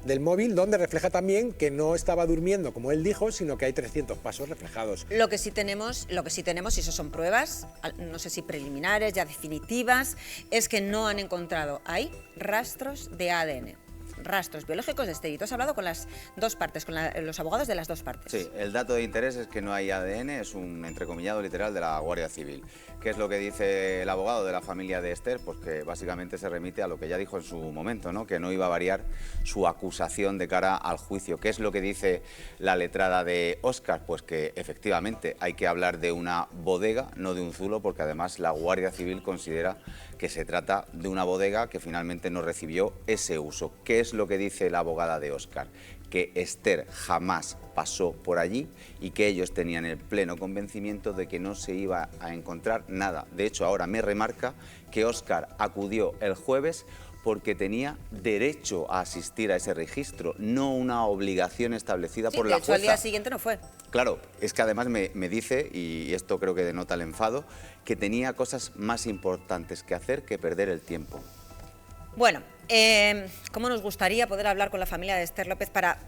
del móvil, donde refleja también que no estaba durmiendo, como él dijo, sino que hay 300 pasos reflejados.
Lo que sí tenemos, y eso son pruebas, no sé si preliminares, ya definitivas, es que no han encontrado ahí rastros de ADN. Rastros biológicos de Esther. Y tú has hablado con las dos partes, con los abogados de las dos partes.
Sí, el dato de interés es que no hay ADN, es un entrecomillado literal de la Guardia Civil. ¿Qué es lo que dice el abogado de la familia de Esther? Pues que básicamente se remite a lo que ya dijo en su momento, ¿no? Que no iba a variar su acusación de cara al juicio. ¿Qué es lo que dice la letrada de Óscar? Pues que efectivamente hay que hablar de una bodega, no de un zulo, porque además la Guardia Civil considera que se trata de una bodega que finalmente no recibió ese uso. ¿Qué es lo que dice la abogada de Óscar? que Esther jamás pasó por allí y que ellos tenían el pleno convencimiento de que no se iba a encontrar nada. De hecho, ahora me remarca que Óscar acudió el jueves porque tenía derecho a asistir a ese registro, no una obligación establecida por la jueza.
De hecho, al día siguiente no fue.
Claro, es que además me dice, y esto creo que denota el enfado, que tenía cosas más importantes que hacer que perder el tiempo.
Bueno, ¿cómo nos gustaría poder hablar con la familia de Esther López para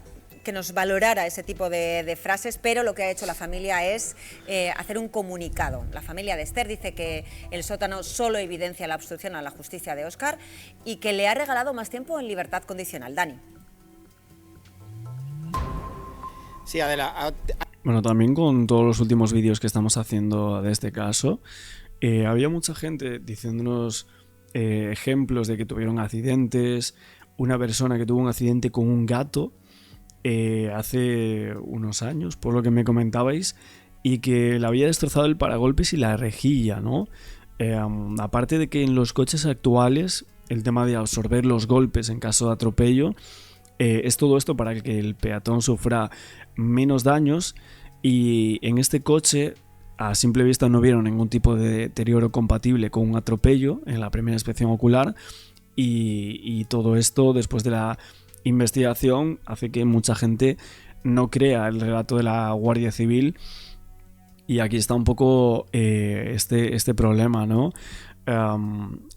que nos valorara ese tipo de frases? Pero lo que ha hecho la familia es hacer un comunicado. La familia de Esther dice que el sótano solo evidencia la obstrucción a la justicia de Óscar y que le ha regalado más tiempo en libertad condicional. Dani.
Sí, Adela.
Bueno, también con todos los últimos vídeos que estamos haciendo de este caso, había mucha gente diciéndonos ejemplos de que tuvieron accidentes, una persona que tuvo un accidente con un gato hace unos años, por lo que me comentabais, y que le había destrozado el paragolpes y la rejilla, ¿no? Aparte de que en los coches actuales el tema de absorber los golpes en caso de atropello es todo esto para que el peatón sufra menos daños, y en este coche a simple vista no vieron ningún tipo de deterioro compatible con un atropello en la primera inspección ocular, y todo esto después de la investigación hace que mucha gente no crea el relato de la Guardia Civil, y aquí está un poco este problema, ¿no?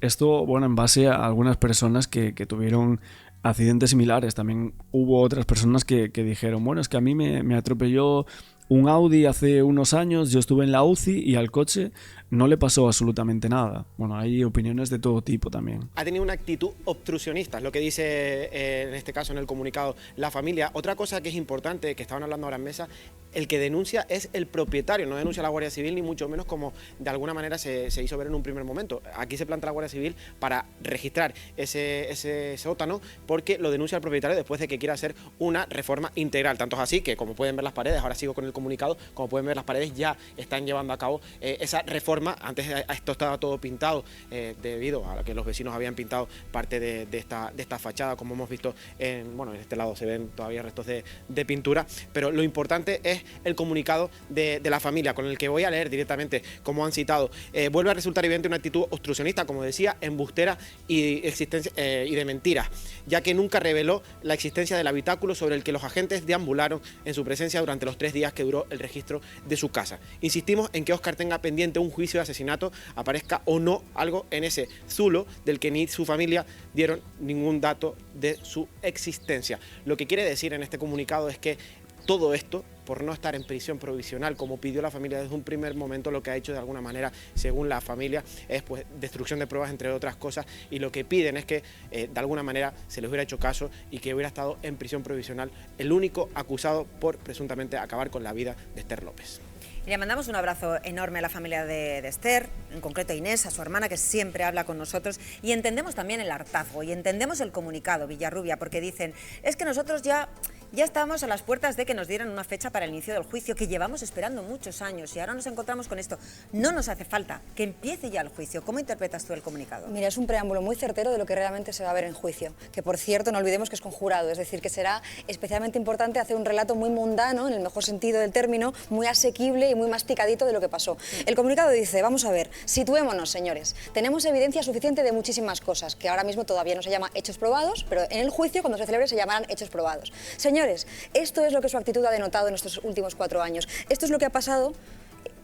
Esto, bueno, en base a algunas personas que tuvieron accidentes similares. También hubo otras personas que dijeron, bueno, es que a mí me atropelló un Audi hace unos años, yo estuve en la UCI y al coche no le pasó absolutamente nada. Bueno, hay opiniones de todo tipo también.
Ha tenido una actitud obstruccionista, es lo que dice en este caso en el comunicado la familia. Otra cosa que es importante, que estaban hablando ahora en mesa, el que denuncia es el propietario, no denuncia a la Guardia Civil, ni mucho menos como de alguna manera se hizo ver en un primer momento. Aquí se planta la Guardia Civil para registrar ese sótano, porque lo denuncia el propietario después de que quiera hacer una reforma integral. Tanto es así que, como pueden ver las paredes, ahora sigo con el comunicado, como pueden ver las paredes ya están llevando a cabo esa reforma. Antes esto estaba todo pintado debido a que los vecinos habían pintado parte de esta fachada, como hemos visto en este lado se ven todavía restos de pintura, pero lo importante es el comunicado de la familia, con el que voy a leer directamente, como han citado. Vuelve a resultar evidente una actitud obstruccionista, como decía, embustera y de mentiras, ya que nunca reveló la existencia del habitáculo sobre el que los agentes deambularon en su presencia durante los 3 días que duró el registro de su casa. Insistimos en que Óscar tenga pendiente un juicio de asesinato, aparezca o no algo en ese zulo del que ni su familia dieron ningún dato de su existencia. Lo que quiere decir en este comunicado es que todo esto, por no estar en prisión provisional, como pidió la familia desde un primer momento, lo que ha hecho de alguna manera, según la familia, es pues destrucción de pruebas, entre otras cosas, y lo que piden es que de alguna manera se les hubiera hecho caso y que hubiera estado en prisión provisional el único acusado por presuntamente acabar con la vida de Esther López.
Y le mandamos un abrazo enorme a la familia de Esther, en concreto a Inés, a su hermana, que siempre habla con nosotros, y entendemos también el hartazgo y entendemos el comunicado, Villarrubia, porque dicen, es que nosotros ya estábamos a las puertas de que nos dieran una fecha para el inicio del juicio, que llevamos esperando muchos años, y ahora nos encontramos con esto. No nos hace falta que empiece ya el juicio. ¿Cómo interpretas tú el comunicado?
Mira, es un preámbulo muy certero de lo que realmente se va a ver en juicio, que por cierto no olvidemos que es con jurado, es decir, que será especialmente importante hacer un relato muy mundano, en el mejor sentido del término, muy asequible y muy masticadito de lo que pasó. El comunicado dice, vamos a ver, situémonos, señores, tenemos evidencia suficiente de muchísimas cosas, que ahora mismo todavía no se llama hechos probados, pero en el juicio, cuando se celebre, se llamarán hechos probados. Señores, esto es lo que su actitud ha denotado en estos últimos 4 años. Esto es lo que ha pasado,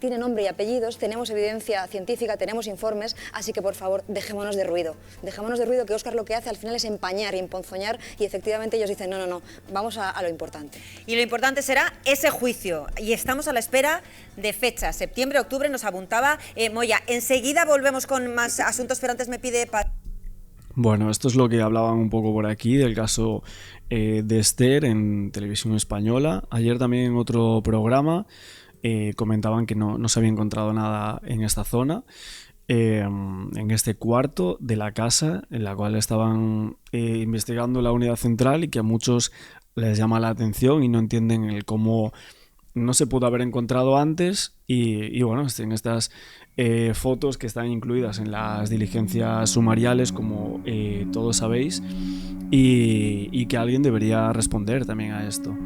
tiene nombre y apellidos, tenemos evidencia científica, tenemos informes, así que por favor, dejémonos de ruido. Dejémonos de ruido, que Óscar lo que hace al final es empañar y emponzoñar, y efectivamente ellos dicen, no, vamos a lo importante.
Y lo importante será ese juicio, y estamos a la espera de fecha, septiembre, octubre, nos apuntaba Moya. Enseguida volvemos con más asuntos, pero antes me pide...
Bueno, esto es lo que hablaban un poco por aquí del caso de Esther en Televisión Española. Ayer también en otro programa comentaban que no se había encontrado nada en esta zona, en este cuarto de la casa en la cual estaban investigando la unidad central, y que a muchos les llama la atención y no entienden el cómo no se pudo haber encontrado antes, y bueno, en estas fotos que están incluidas en las diligencias sumariales, como todos sabéis, y que alguien debería responder también a esto.